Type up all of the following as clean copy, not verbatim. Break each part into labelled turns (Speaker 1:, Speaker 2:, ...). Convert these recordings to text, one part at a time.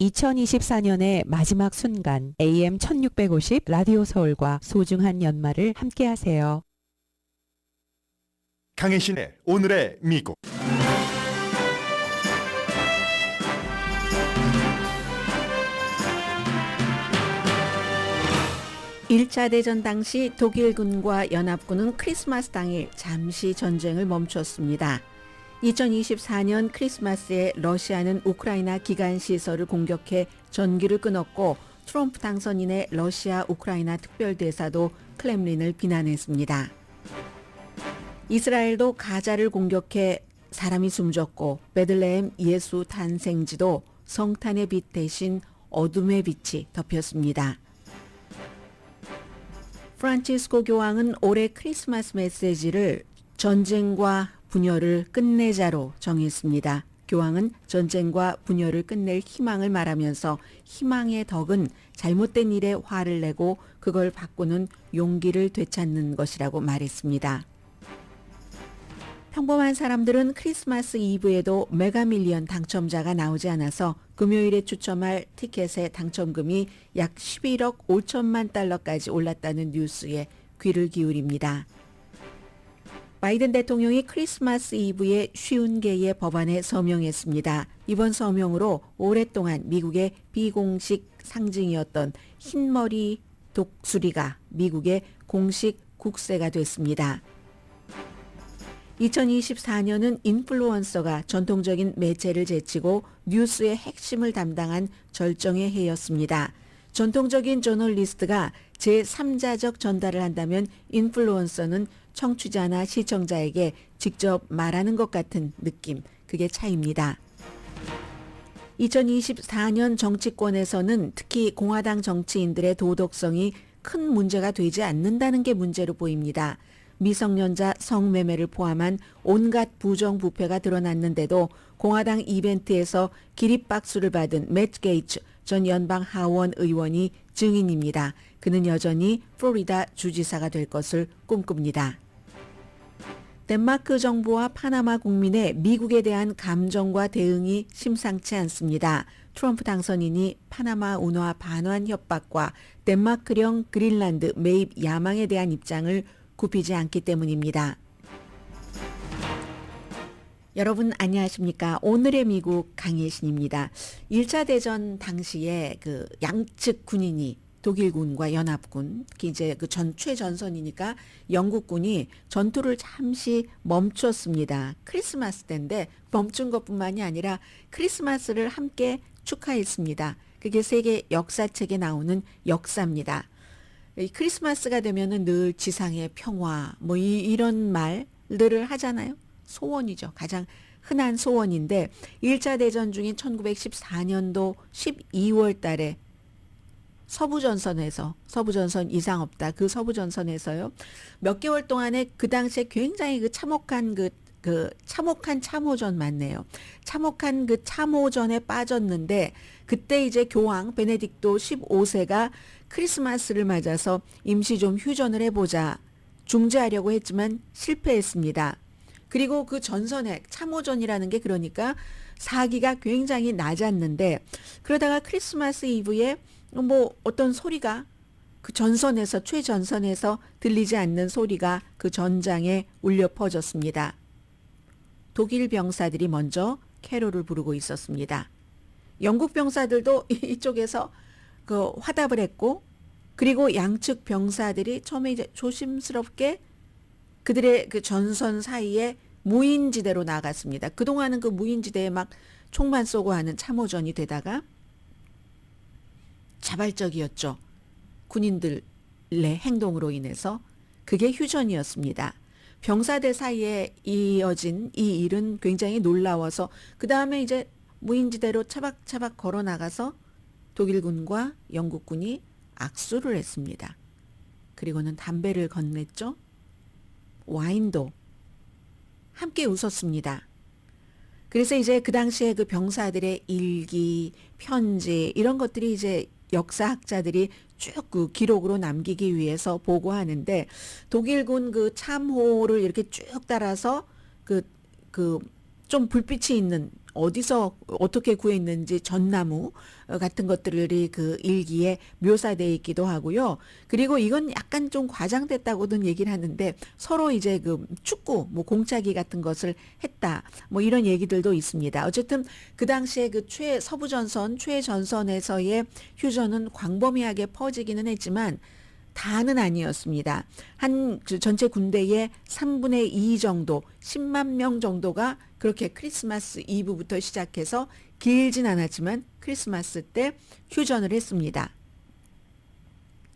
Speaker 1: 2024년의 마지막 순간 AM 1650 라디오 서울과 소중한 연말을 함께하세요.
Speaker 2: 강혜신의 오늘의 미국.
Speaker 3: (1차) 대전 당시 독일군과 연합군은 크리스마스 당일 잠시 전쟁을 멈췄습니다. 2024년 크리스마스에 러시아는 우크라이나 기간 시설을 공격해 전기를 끊었고, 트럼프 당선인의 러시아 우크라이나 특별대사도 클렘린을 비난했습니다. 이스라엘도 가자를 공격해 사람이 숨졌고, 베들레헴 예수 탄생지도 성탄의 빛 대신 어둠의 빛이 덮였습니다. 프란치스코 교황은 올해 크리스마스 메시지를 전쟁과 분열을 끝내자로 정했습니다. 교황은 전쟁과 분열을 끝낼 희망을 말하면서 희망의 덕은 잘못된 일에 화를 내고 그걸 바꾸는 용기를 되찾는 것이라고 말했습니다. 평범한 사람들은 크리스마스 이브에도 메가밀리언 당첨자가 나오지 않아서 금요일에 추첨할 티켓의 당첨금이 약 11억 5천만 달러까지 올랐다는 뉴스에 귀를 기울입니다. 바이든 대통령이 크리스마스 이브에 50개의 법안에 서명했습니다. 이번 서명으로 오랫동안 미국의 비공식 상징이었던 흰머리 독수리가 미국의 공식 국세가 됐습니다. 2024년은 인플루언서가 전통적인 매체를 제치고 뉴스의 핵심을 담당한 절정의 해였습니다. 전통적인 저널리스트가 제3자적 전달을 한다면 인플루언서는 청취자나 시청자에게 직접 말하는 것 같은 느낌, 그게 차이입니다. 2024년 정치권에서는 특히 공화당 정치인들의 도덕성이 큰 문제가 되지 않는다는 게 문제로 보입니다. 미성년자 성매매를 포함한 온갖 부정부패가 드러났는데도 공화당 이벤트에서 기립박수를 받은 매트 게이츠 전 연방 하원 의원이 증인입니다. 그는 여전히 플로리다 주지사가 될 것을 꿈꿉니다. 덴마크 정부와 파나마 국민의 미국에 대한 감정과 대응이 심상치 않습니다. 트럼프 당선인이 파나마 운하 반환 협박과 덴마크령 그린란드 매입 야망에 대한 입장을 굽히지 않기 때문입니다. 여러분 안녕하십니까? 오늘의 미국 강혜신입니다. 1차 대전 당시에 그 양측 군인이 독일군과 연합군, 특히 이제 그 최전선이니까 영국군이 전투를 잠시 멈췄습니다. 크리스마스 때인데 멈춘 것뿐만이 아니라 크리스마스를 함께 축하했습니다. 그게 세계 역사책에 나오는 역사입니다. 이 크리스마스가 되면은 늘 지상의 평화, 이런 말들을 하잖아요. 소원이죠. 가장 흔한 소원인데 1차 대전 중인 1914년도 12월 달에 서부전선 이상 없다. 그 서부전선에서요. 몇 개월 동안에 그 당시에 굉장히 그 참혹한 참혹한 참호전 맞네요. 참혹한 그 참호전에 빠졌는데 그때 이제 교황 베네딕토 15세가 크리스마스를 맞아서 임시 좀 휴전을 해보자 중재하려고 했지만 실패했습니다. 그리고 그 전선에 참호전이라는 게 그러니까 사기가 굉장히 낮았는데 그러다가 크리스마스 이브에 어떤 소리가 그 최전선에서 들리지 않는 소리가 그 전장에 울려 퍼졌습니다. 독일 병사들이 먼저 캐롤을 부르고 있었습니다. 영국 병사들도 이쪽에서 그 화답을 했고, 그리고 양측 병사들이 처음에 이제 조심스럽게 그들의 그 전선 사이에 무인지대로 나갔습니다. 그동안은 그 무인지대에 막 총만 쏘고 하는 참호전이 되다가 자발적이었죠. 군인들의 행동으로 인해서 그게 휴전이었습니다. 병사들 사이에 이어진 이 일은 굉장히 놀라워서 그 다음에 이제 무인지대로 차박차박 걸어 나가서 독일군과 영국군이 악수를 했습니다. 그리고는 담배를 건넸죠. 와인도 함께 웃었습니다. 그래서 이제 그 당시에 그 병사들의 일기, 편지 이런 것들이 이제 역사학자들이 쭉 그 기록으로 남기기 위해서 보고하는데 독일군 그 참호를 이렇게 쭉 따라서 그 좀 불빛이 있는 어디서 어떻게 구했는지 전나무 같은 것들이 그 일기에 묘사되어 있기도 하고요. 그리고 이건 약간 좀 과장됐다고는 얘기를 하는데 서로 이제 그 축구 뭐 공차기 같은 것을 했다. 뭐 이런 얘기들도 있습니다. 어쨌든 그 당시에 그 서부전선 최전선에서의 휴전은 광범위하게 퍼지기는 했지만 다는 아니었습니다. 그 전체 군대의 3분의 2 정도, 10만 명 정도가 그렇게 크리스마스 이브부터 시작해서 길진 않았지만 크리스마스 때 휴전을 했습니다.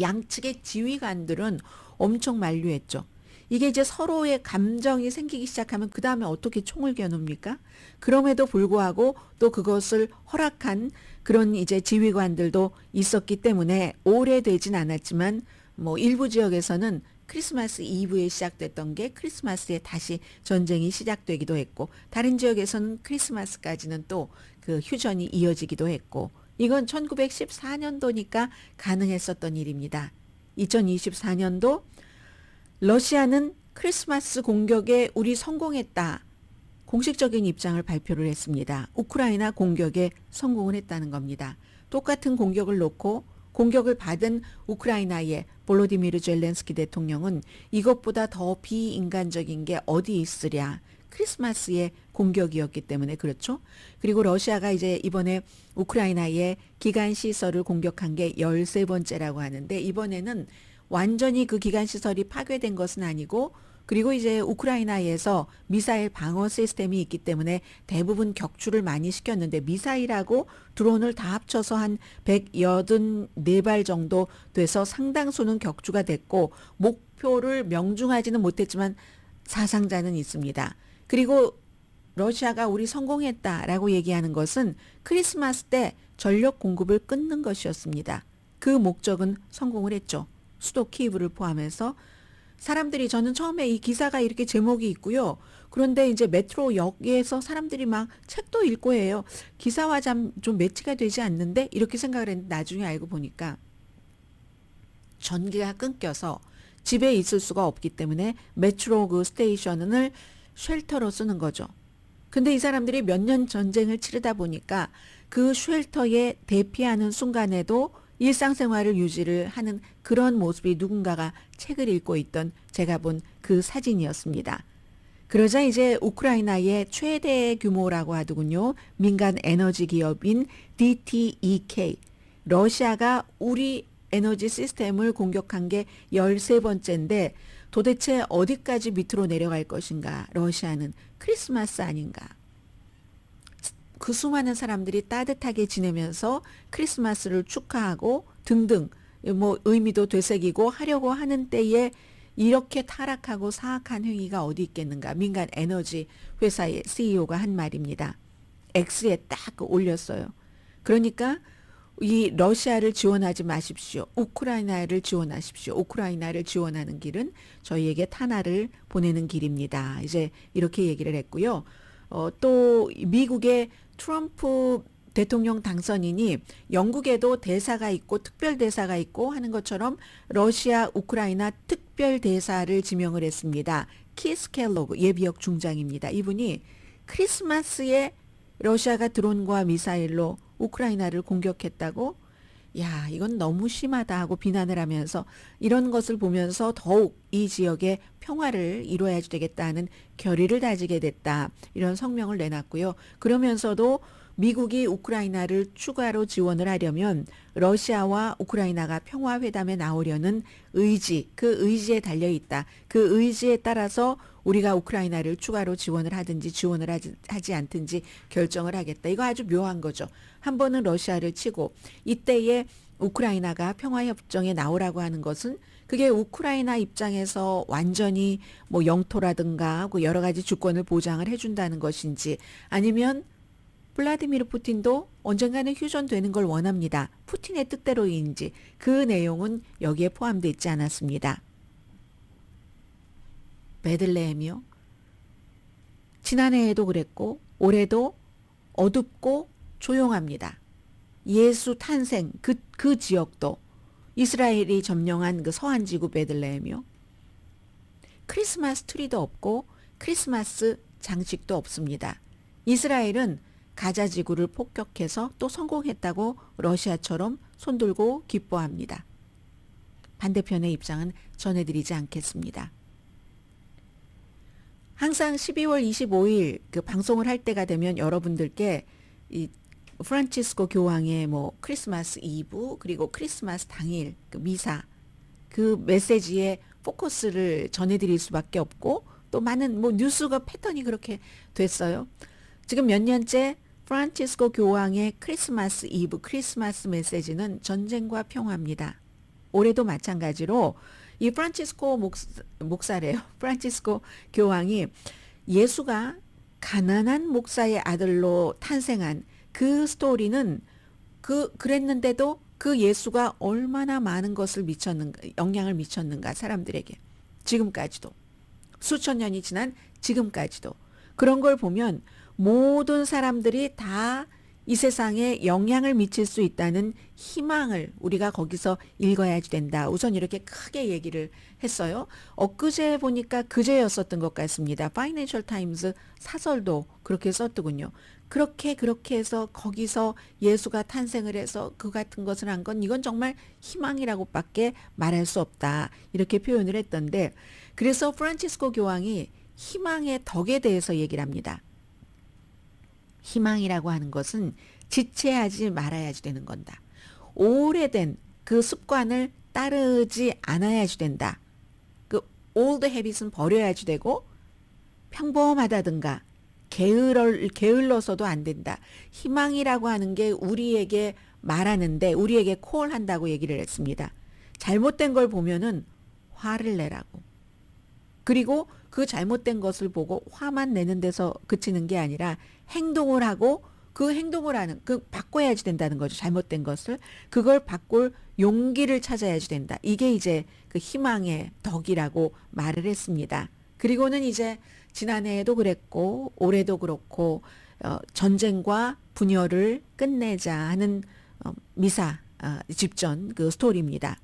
Speaker 3: 양측의 지휘관들은 엄청 만류했죠. 이게 이제 서로의 감정이 생기기 시작하면 그 다음에 어떻게 총을 겨눕니까? 그럼에도 불구하고 또 그것을 허락한 그런 이제 지휘관들도 있었기 때문에 오래되진 않았지만 뭐 일부 지역에서는 크리스마스 이브에 시작됐던 게 크리스마스에 다시 전쟁이 시작되기도 했고 다른 지역에서는 크리스마스까지는 또 그 휴전이 이어지기도 했고 이건 1914년도니까 가능했었던 일입니다. 2024년도 러시아는 크리스마스 공격에 우리 성공했다. 공식적인 입장을 발표를 했습니다. 우크라이나 공격에 성공을 했다는 겁니다. 똑같은 공격을 놓고 공격을 받은 우크라이나의 볼로디미르 젤렌스키 대통령은 이것보다 더 비인간적인 게 어디 있으랴. 크리스마스의 공격이었기 때문에 그렇죠. 그리고 러시아가 이제 이번에 우크라이나의 기간 시설을 공격한 게 13번째라고 하는데 이번에는 완전히 그 기간 시설이 파괴된 것은 아니고 그리고 이제 우크라이나에서 미사일 방어 시스템이 있기 때문에 대부분 격추를 많이 시켰는데 미사일하고 드론을 다 합쳐서 한 184발 정도 돼서 상당수는 격추가 됐고 목표를 명중하지는 못했지만 사상자는 있습니다. 그리고 러시아가 우리 성공했다라고 얘기하는 것은 크리스마스 때 전력 공급을 끊는 것이었습니다. 그 목적은 성공을 했죠. 수도 키이브를 포함해서 사람들이 저는 처음에 이 기사가 이렇게 제목이 있고요. 그런데 이제 메트로역에서 사람들이 막 책도 읽고 해요. 기사와 좀 매치가 되지 않는데 이렇게 생각을 했는데 나중에 알고 보니까 전기가 끊겨서 집에 있을 수가 없기 때문에 메트로 그 스테이션을 쉘터로 쓰는 거죠. 근데 이 사람들이 몇 년 전쟁을 치르다 보니까 그 쉘터에 대피하는 순간에도 일상생활을 유지를 하는 그런 모습이 누군가가 책을 읽고 있던 제가 본 그 사진이었습니다. 그러자 이제 우크라이나의 최대 규모라고 하더군요. 민간 에너지 기업인 DTEK. 러시아가 우리 에너지 시스템을 공격한 게 13번째인데 도대체 어디까지 밑으로 내려갈 것인가? 러시아는 크리스마스 아닌가? 그 수많은 사람들이 따뜻하게 지내면서 크리스마스를 축하하고 등등 뭐 의미도 되새기고 하려고 하는 때에 이렇게 타락하고 사악한 행위가 어디 있겠는가? 민간 에너지 회사의 CEO가 한 말입니다. X에 딱 올렸어요. 그러니까 이 러시아를 지원하지 마십시오. 우크라이나를 지원하십시오. 우크라이나를 지원하는 길은 저희에게 탄화를 보내는 길입니다. 이제 이렇게 얘기를 했고요. 또 미국의 트럼프 대통령 당선인이 영국에도 대사가 있고 특별대사가 있고 하는 것처럼 러시아 우크라이나 특별대사를 지명을 했습니다. 키스 켈로그 예비역 중장입니다. 이분이 크리스마스에 러시아가 드론과 미사일로 우크라이나를 공격했다고? 야, 이건 너무 심하다 하고 비난을 하면서 이런 것을 보면서 더욱 이 지역의 평화를 이루어야 되겠다는 결의를 다지게 됐다. 이런 성명을 내놨고요. 그러면서도 미국이 우크라이나를 추가로 지원을 하려면 러시아와 우크라이나가 평화회담에 나오려는 의지, 그 의지에 달려있다. 그 의지에 따라서 우리가 우크라이나를 추가로 지원을 하든지 지원을 하지 않든지 결정을 하겠다. 이거 아주 묘한 거죠. 한 번은 러시아를 치고 이때에 우크라이나가 평화협정에 나오라고 하는 것은 그게 우크라이나 입장에서 완전히 뭐 영토라든가 하고 여러 가지 주권을 보장을 해준다는 것인지 아니면 블라디미르 푸틴도 언젠가는 휴전되는 걸 원합니다. 푸틴의 뜻대로인지 그 내용은 여기에 포함되어 있지 않았습니다. 베들레헴이요. 지난해에도 그랬고 올해도 어둡고 조용합니다. 예수 탄생 그 지역도 이스라엘이 점령한 그 서한 지구 베들레헴이요. 크리스마스 트리도 없고 크리스마스 장식도 없습니다. 이스라엘은 가자 지구를 폭격해서 또 성공했다고 러시아처럼 손들고 기뻐합니다. 반대편의 입장은 전해드리지 않겠습니다. 항상 12월 25일 그 방송을 할 때가 되면 여러분들께 이 프란치스코 교황의 뭐 크리스마스 이브 그리고 크리스마스 당일 그 미사 그 메시지에 포커스를 전해드릴 수밖에 없고 또 많은 뭐 뉴스가 패턴이 그렇게 됐어요. 지금 몇 년째 프란치스코 교황의 크리스마스 이브 크리스마스 메시지는 전쟁과 평화입니다. 올해도 마찬가지로 이 프란치스코 목사래요. 프란치스코 교황이 예수가 가난한 목사의 아들로 탄생한 그 스토리는 그랬는데도 그 예수가 얼마나 많은 것을 영향을 미쳤는가 사람들에게 지금까지도 수천 년이 지난 지금까지도 그런 걸 보면 모든 사람들이 다 이 세상에 영향을 미칠 수 있다는 희망을 우리가 거기서 읽어야 된다. 우선 이렇게 크게 얘기를 했어요. 엊그제 보니까 그제였었던 것 같습니다. 파이낸셜 타임즈 사설도 그렇게 썼더군요. 그렇게 해서 거기서 예수가 탄생을 해서 그 같은 것을 한 건 이건 정말 희망이라고밖에 말할 수 없다. 이렇게 표현을 했던데 그래서 프란치스코 교황이 희망의 덕에 대해서 얘기를 합니다. 희망이라고 하는 것은 지체하지 말아야지 되는 건다. 오래된 그 습관을 따르지 않아야지 된다. 그 old habit은 버려야지 되고 평범하다든가 게을러서도 안 된다. 희망이라고 하는 게 우리에게 말하는데 우리에게 콜한다고 얘기를 했습니다. 잘못된 걸 보면은 화를 내라고. 그리고 그 잘못된 것을 보고 화만 내는 데서 그치는 게 아니라 행동을 하고 그 행동을 하는 바꿔야지 된다는 거죠. 잘못된 것을 그걸 바꿀 용기를 찾아야지 된다. 이게 이제 그 희망의 덕이라고 말을 했습니다. 그리고는 이제 지난해에도 그랬고 올해도 그렇고 전쟁과 분열을 끝내자 하는 미사 집전 그 스토리입니다.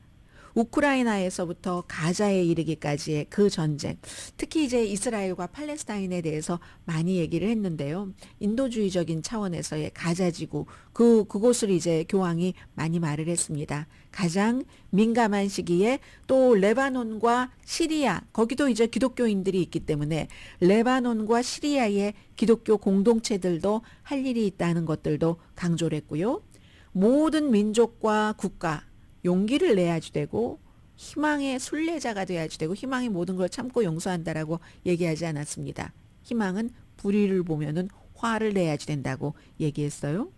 Speaker 3: 우크라이나에서부터 가자에 이르기까지의 그 전쟁, 특히 이제 이스라엘과 팔레스타인에 대해서 많이 얘기를 했는데요. 인도주의적인 차원에서의 가자지구, 그곳을 이제 교황이 많이 말을 했습니다. 가장 민감한 시기에 또 레바논과 시리아, 거기도 이제 기독교인들이 있기 때문에 레바논과 시리아의 기독교 공동체들도 할 일이 있다는 것들도 강조를 했고요. 모든 민족과 국가, 용기를 내야지 되고 희망의 순례자가 돼야지 되고 희망이 모든 걸 참고 용서한다라고 얘기하지 않았습니다. 희망은 불의를 보면은 화를 내야지 된다고 얘기했어요.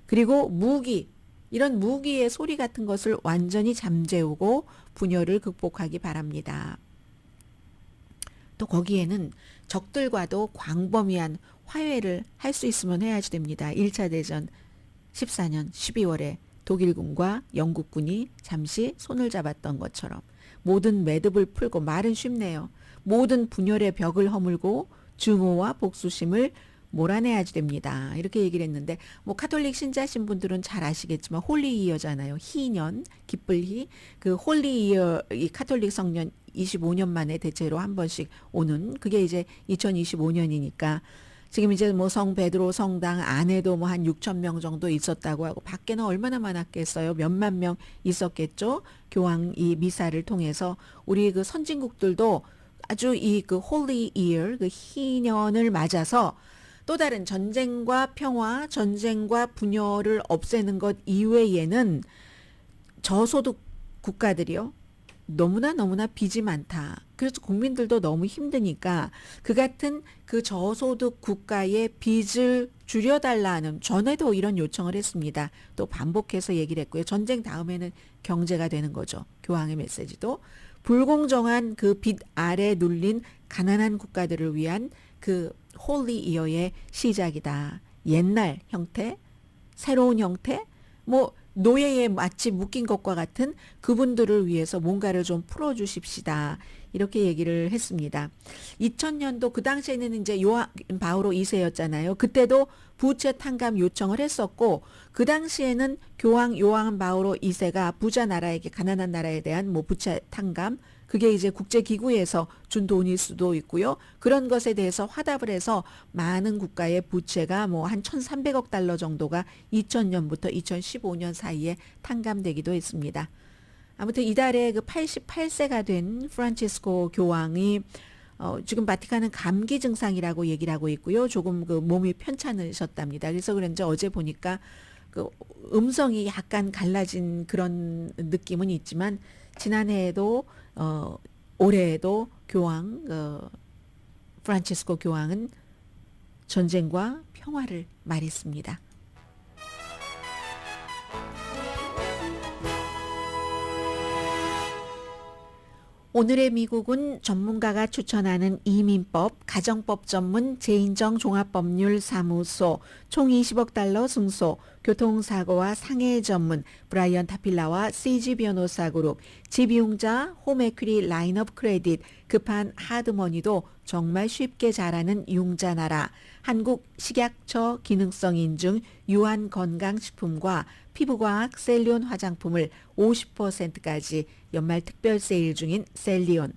Speaker 3: 그리고 무기, 이런 무기의 소리 같은 것을 완전히 잠재우고 분열을 극복하기 바랍니다. 또 거기에는 적들과도 광범위한 화해를 할 수 있으면 해야지 됩니다. 1차 대전 14년 12월에 독일군과 영국군이 잠시 손을 잡았던 것처럼 모든 매듭을 풀고 말은 쉽네요. 모든 분열의 벽을 허물고 증오와 복수심을 몰아내야지 됩니다. 이렇게 얘기를 했는데 뭐 카톨릭 신자신 분들은 잘 아시겠지만 홀리 이어잖아요. 희년, 기쁠 희. 그 홀리 이어 이 카톨릭 성년 25년 만에 대체로 한 번씩 오는 그게 이제 2025년이니까 지금 이제 뭐 성 베드로 성당 안에도 뭐 한 6천 명 정도 있었다고 하고 밖에는 얼마나 많았겠어요. 몇만 명 있었겠죠. 교황 이 미사를 통해서 우리 그 선진국들도 아주 이 그 홀리 이어 그 희년을 맞아서 또 다른 전쟁과 평화, 전쟁과 분열을 없애는 것 이외에는 저소득 국가들이요. 너무나 빚이 많다. 그래서 국민들도 너무 힘드니까 그 같은 그 저소득 국가의 빚을 줄여달라는 전에도 이런 요청을 했습니다. 또 반복해서 얘기를 했고요. 전쟁 다음에는 경제가 되는 거죠. 교황의 메시지도. 불공정한 그 빚 아래 눌린 가난한 국가들을 위한 그 홀리 이어의 시작이다. 옛날 형태, 새로운 형태, 뭐 노예에 마치 묶인 것과 같은 그분들을 위해서 뭔가를 좀 풀어주십시다. 이렇게 얘기를 했습니다. 2000년도 그 당시에는 이제 요한 바오로 2세였잖아요. 그때도 부채 탕감 요청을 했었고 그 당시에는 교황 요한 바오로 2세가 부자 나라에게 가난한 나라에 대한 뭐 부채 탕감 그게 이제 국제기구에서 준 돈일 수도 있고요. 그런 것에 대해서 화답을 해서 많은 국가의 부채가 뭐 한 1,300억 달러 정도가 2000년부터 2015년 사이에 탕감되기도 했습니다. 아무튼 이달에 그 88세가 된 프란치스코 교황이 지금 바티칸은 감기 증상이라고 얘기를 하고 있고요. 조금 그 몸이 편찮으셨답니다. 그래서 그런지 어제 보니까 그 음성이 약간 갈라진 그런 느낌은 있지만 지난해에도 올해에도 교황 프란치스코 교황은 전쟁과 평화를 말했습니다. 오늘의 미국은 전문가가 추천하는 이민법, 가정법 전문 제인정 종합법률사무소, 총 20억 달러 승소, 교통사고와 상해 전문 브라이언 타필라와 CG 변호사 그룹, 집이용자 홈에퀴리 라인업 크레딧, 급한 하드머니도 정말 쉽게 잘하는 융자나라, 한국 식약처 기능성 인증 유한 건강식품과 피부과학 셀리온 화장품을 50%까지 연말 특별 세일 중인 셀리온,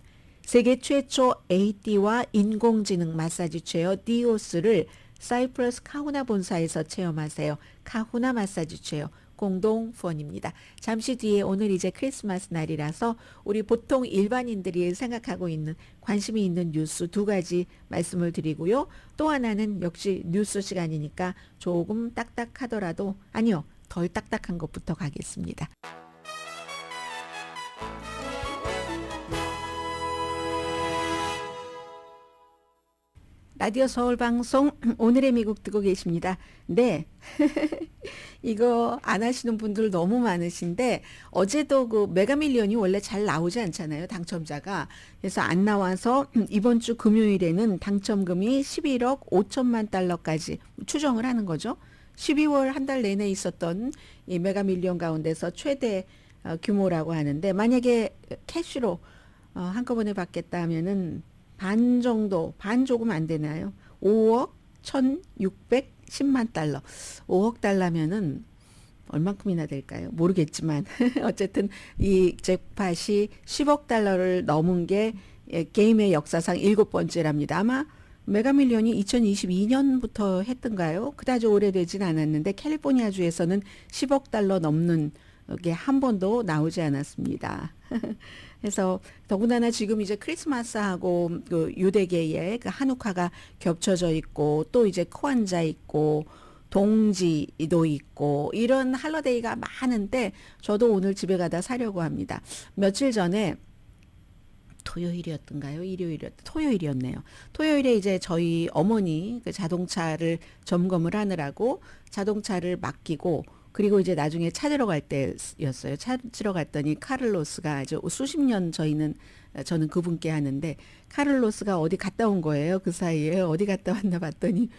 Speaker 3: 세계 최초 AD와 인공지능 마사지 체어 디오스를 사이프러스 카후나 본사에서 체험하세요. 카후나 마사지 체어 공동 후원입니다. 잠시 뒤에 오늘 이제 크리스마스 날이라서 우리 보통 일반인들이 생각하고 있는 관심이 있는 뉴스 두 가지 말씀을 드리고요. 또 하나는 역시 뉴스 시간이니까 조금 딱딱하더라도 아니요. 덜 딱딱한 것부터 가겠습니다. 라디오 서울방송 오늘의 미국 듣고 계십니다. 네. 이거 안 하시는 분들 너무 많으신데 어제도 그 메가밀리언이 원래 잘 나오지 않잖아요. 당첨자가. 그래서 안 나와서 이번 주 금요일에는 당첨금이 11억 5천만 달러까지 추정을 하는 거죠. 12월 한 달 내내 있었던 이 메가밀리언 가운데서 최대 규모라고 하는데 만약에 캐시로 한꺼번에 받겠다 하면은 반 정도, 반 조금 안 되나요? 5억 1,610만 달러. 5억 달러면은 얼만큼이나 될까요? 모르겠지만 어쨌든 이 잭팟이 10억 달러를 넘은 게 게임의 역사상 7번째랍니다. 아마 메가밀리언이 2022년부터 했던가요? 그다지 오래되진 않았는데 캘리포니아주에서는 10억 달러 넘는 게 한 번도 나오지 않았습니다. 그래서 더군다나 지금 이제 크리스마스하고 그 유대계의 그 한우카가 겹쳐져 있고 또 이제 코안자 있고 동지도 있고 이런 할러데이가 많은데 저도 오늘 집에 가다 사려고 합니다. 며칠 전에 토요일이었던가요? 토요일이었네요. 토요일에 이제 저희 어머니 그 자동차를 점검을 하느라고 자동차를 맡기고 그리고 이제 나중에 찾으러 갈 때였어요. 찾으러 갔더니 카를로스가 아주 수십 년 저는 그분께 하는데 카를로스가 어디 갔다 온 거예요. 그 사이에 어디 갔다 왔나 봤더니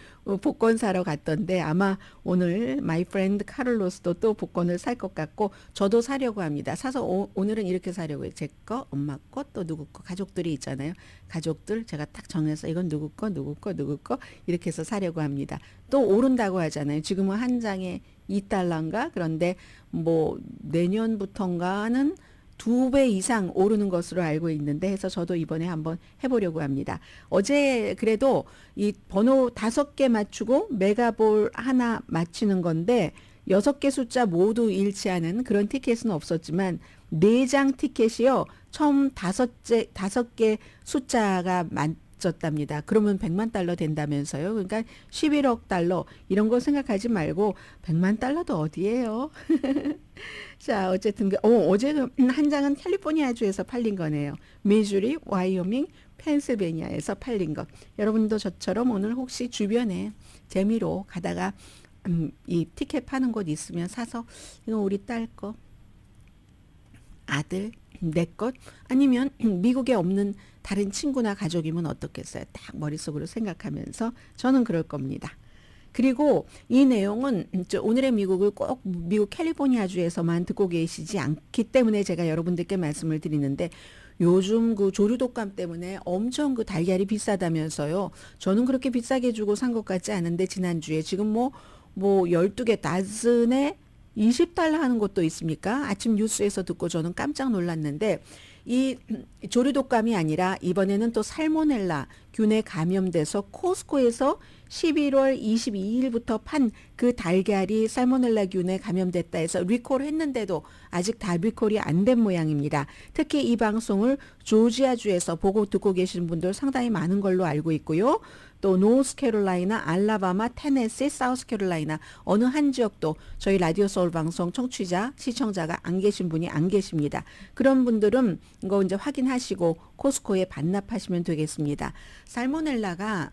Speaker 3: 복권 사러 갔던데 아마 오늘 마이 프렌드 카를로스도 또 복권을 살 것 같고 저도 사려고 합니다. 사서 오늘은 이렇게 사려고 해요. 제 거, 엄마 거, 또 누구 거, 가족들이 있잖아요. 가족들 제가 딱 정해서 이건 누구 거, 누구 거, 누구 거 이렇게 해서 사려고 합니다. 또 오른다고 하잖아요. 지금은 한 장에 2달러인가? 그런데 뭐 내년부터인가는 2배 이상 오르는 것으로 알고 있는데 해서 저도 이번에 한번 해보려고 합니다. 어제 그래도 이 번호 5개 맞추고 메가볼 하나 맞히는 건데 6개 숫자 모두 일치하는 그런 티켓은 없었지만 4장 티켓이요. 처음 5개 숫자가 맞췄답니다. 그러면 100만 달러 된다면서요. 그러니까 11억 달러 이런 거 생각하지 말고 100만 달러도 어디예요. 자, 어쨌든 어제 한 장은 캘리포니아주에서 팔린 거네요. 미주리, 와이오밍, 펜실베니아에서 팔린 것. 여러분도 저처럼 오늘 혹시 주변에 재미로 가다가 이 티켓 파는 곳 있으면 사서 이거 우리 딸 거, 아들, 내 것, 아니면 미국에 없는 다른 친구나 가족이면 어떻겠어요? 딱 머릿속으로 생각하면서 저는 그럴 겁니다. 그리고 이 내용은 오늘의 미국을 꼭 미국 캘리포니아주에서만 듣고 계시지 않기 때문에 제가 여러분들께 말씀을 드리는데 요즘 그 조류 독감 때문에 엄청 그 달걀이 비싸다면서요. 저는 그렇게 비싸게 주고 산 것 같지 않은데 지난주에 지금 뭐 12개 다즌에 $20 하는 것도 있습니까? 아침 뉴스에서 듣고 저는 깜짝 놀랐는데 이 조류 독감이 아니라 이번에는 또 살모넬라 균에 감염돼서 코스코에서 11월 22일부터 판 그 달걀이 살모넬라 균에 감염됐다 해서 리콜을 했는데도 아직 다 리콜이 안 된 모양입니다. 특히 이 방송을 조지아주에서 보고 듣고 계신 분들 상당히 많은 걸로 알고 있고요. 또 노스캐롤라이나, 알라바마, 테네시, 사우스캐롤라이나 어느 한 지역도 저희 라디오 서울 방송 청취자, 시청자가 안 계신 분이 안 계십니다. 그런 분들은 이거 이제 확인하시고 코스코에 반납하시면 되겠습니다. 살모넬라가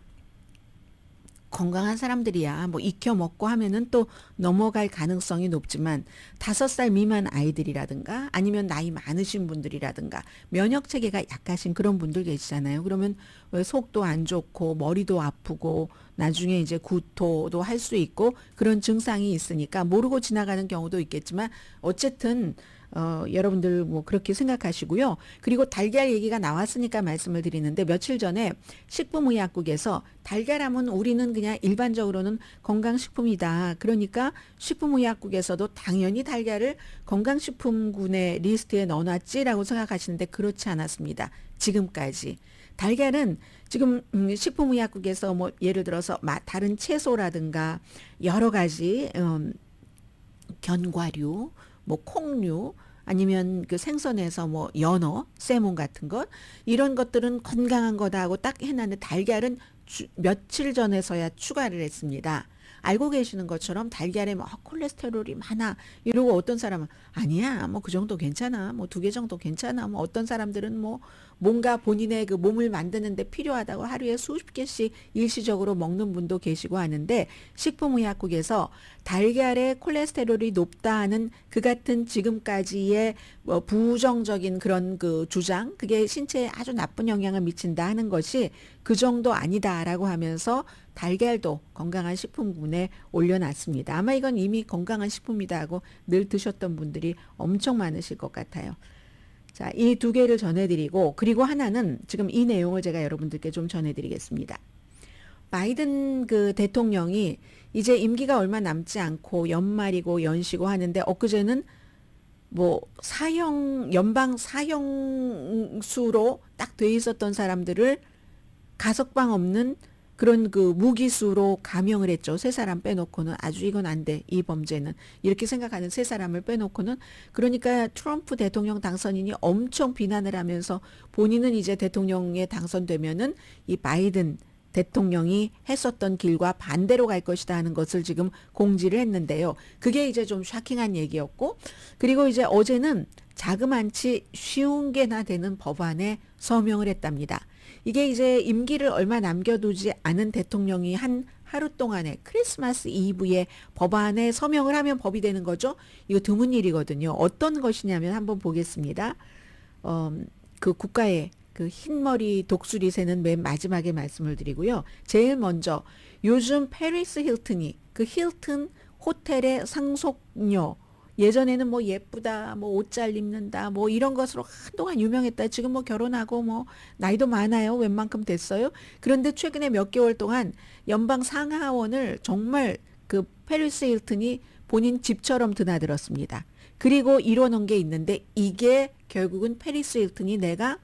Speaker 3: 건강한 사람들이야 뭐 익혀 먹고 하면은 또 넘어갈 가능성이 높지만 5살 미만 아이들이라든가 아니면 나이 많으신 분들이라든가 면역 체계가 약하신 그런 분들 계시잖아요. 그러면 왜 속도 안 좋고 머리도 아프고 나중에 이제 구토도 할 수 있고 그런 증상이 있으니까 모르고 지나가는 경우도 있겠지만 어쨌든 여러분들 뭐 그렇게 생각하시고요. 그리고 달걀 얘기가 나왔으니까 말씀을 드리는데 며칠 전에 식품의약국에서 달걀하면 우리는 그냥 일반적으로는 건강식품이다. 그러니까 식품의약국에서도 당연히 달걀을 건강식품군의 리스트에 넣어놨지라고 생각하시는데 그렇지 않았습니다. 지금까지. 달걀은 지금 식품의약국에서 뭐 예를 들어서 다른 채소라든가 여러 가지 견과류 뭐 콩류 아니면 그 생선에서 뭐 연어, 세몬 같은 것 이런 것들은 건강한 거다 하고 딱 해놨는데 달걀은 며칠 전에서야 추가를 했습니다. 알고 계시는 것처럼 달걀에 뭐 콜레스테롤이 많아 이러고 어떤 사람은 아니야 뭐 그 정도 괜찮아 뭐 2개 정도 괜찮아 뭐 어떤 사람들은 뭐 뭔가 본인의 그 몸을 만드는데 필요하다고 하루에 수십 개씩 일시적으로 먹는 분도 계시고 하는데 식품의약국에서 달걀에 콜레스테롤이 높다 하는 그 같은 지금까지의 뭐 부정적인 그런 그 주장 그게 신체에 아주 나쁜 영향을 미친다 하는 것이 그 정도 아니다라고 하면서 달걀도 건강한 식품군에 올려놨습니다. 아마 이건 이미 건강한 식품이다 하고 늘 드셨던 분들이 엄청 많으실 것 같아요. 자, 이 2개를 전해드리고 그리고 하나는 지금 이 내용을 제가 여러분들께 좀 전해드리겠습니다. 바이든 그 대통령이 이제 임기가 얼마 남지 않고 연말이고 연시고 하는데 엊그제는 뭐 연방 사형수로 딱 돼 있었던 사람들을 가석방 없는 그런 그 무기수로 감형을 했죠. 3사람 빼놓고는 아주 이건 안 돼. 이 범죄는. 이렇게 생각하는 3사람을 빼놓고는 그러니까 트럼프 대통령 당선인이 엄청 비난을 하면서 본인은 이제 대통령에 당선되면은 이 바이든 대통령이 했었던 길과 반대로 갈 것이다 하는 것을 지금 공지를 했는데요. 그게 이제 좀 샤킹한 얘기였고 그리고 이제 어제는 자그만치 쉬운 게나 되는 법안에 서명을 했답니다. 이게 이제 임기를 얼마 남겨두지 않은 대통령이 한 하루 동안에 크리스마스 이브에 법안에 서명을 하면 법이 되는 거죠. 이거 드문 일이거든요. 어떤 것이냐면 한번 보겠습니다. 그 국가의 그 흰머리 독수리 새는 맨 마지막에 말씀을 드리고요. 제일 먼저 요즘 페리스 힐튼이 그 힐튼 호텔의 상속녀 예전에는 뭐 예쁘다, 뭐 옷 잘 입는다, 뭐 이런 것으로 한동안 유명했다. 지금 뭐 결혼하고 뭐 나이도 많아요. 웬만큼 됐어요. 그런데 최근에 몇 개월 동안 연방 상하원을 정말 그 페리스 힐튼이 본인 집처럼 드나들었습니다. 그리고 이뤄놓은 게 있는데 이게 결국은 페리스 힐튼이 내가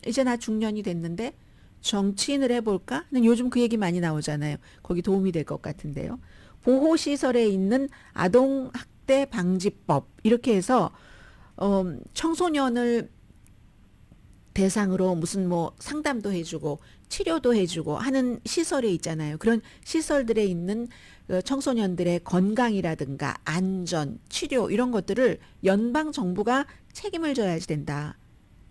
Speaker 3: 이제 나 중년이 됐는데 정치인을 해볼까? 요즘 그 얘기 많이 나오잖아요. 거기 도움이 될 것 같은데요. 보호시설에 있는 아동학대 방지법 이렇게 해서 청소년을 대상으로 무슨 뭐 상담도 해주고 치료도 해주고 하는 시설이 있잖아요. 그런 시설들에 있는 청소년들의 건강이라든가 안전, 치료 이런 것들을 연방 정부가 책임을 져야지 된다.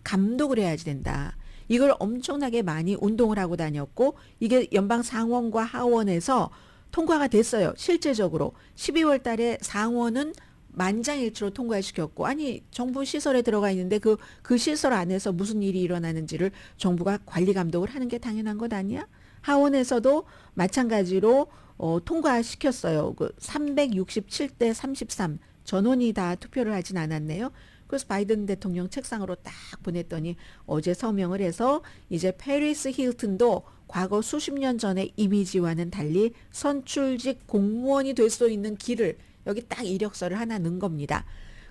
Speaker 3: 감독을 해야지 된다. 이걸 엄청나게 많이 운동을 하고 다녔고 이게 연방 상원과 하원에서 통과가 됐어요. 실제적으로 12월 달에 상원은 만장일치로 통과시켰고 아니 정부 시설에 들어가 있는데 그 시설 안에서 무슨 일이 일어나는지를 정부가 관리 감독을 하는 게 당연한 것 아니야? 하원에서도 마찬가지로 통과시켰어요. 그 367대 33 전원이 다 투표를 하진 않았네요. 그래서 바이든 대통령 책상으로 딱 보냈더니 어제 서명을 해서 이제 페리스 힐튼도 과거 수십 년 전의 이미지와는 달리 선출직 공무원이 될 수 있는 길을 여기 딱 이력서를 하나 넣은 겁니다.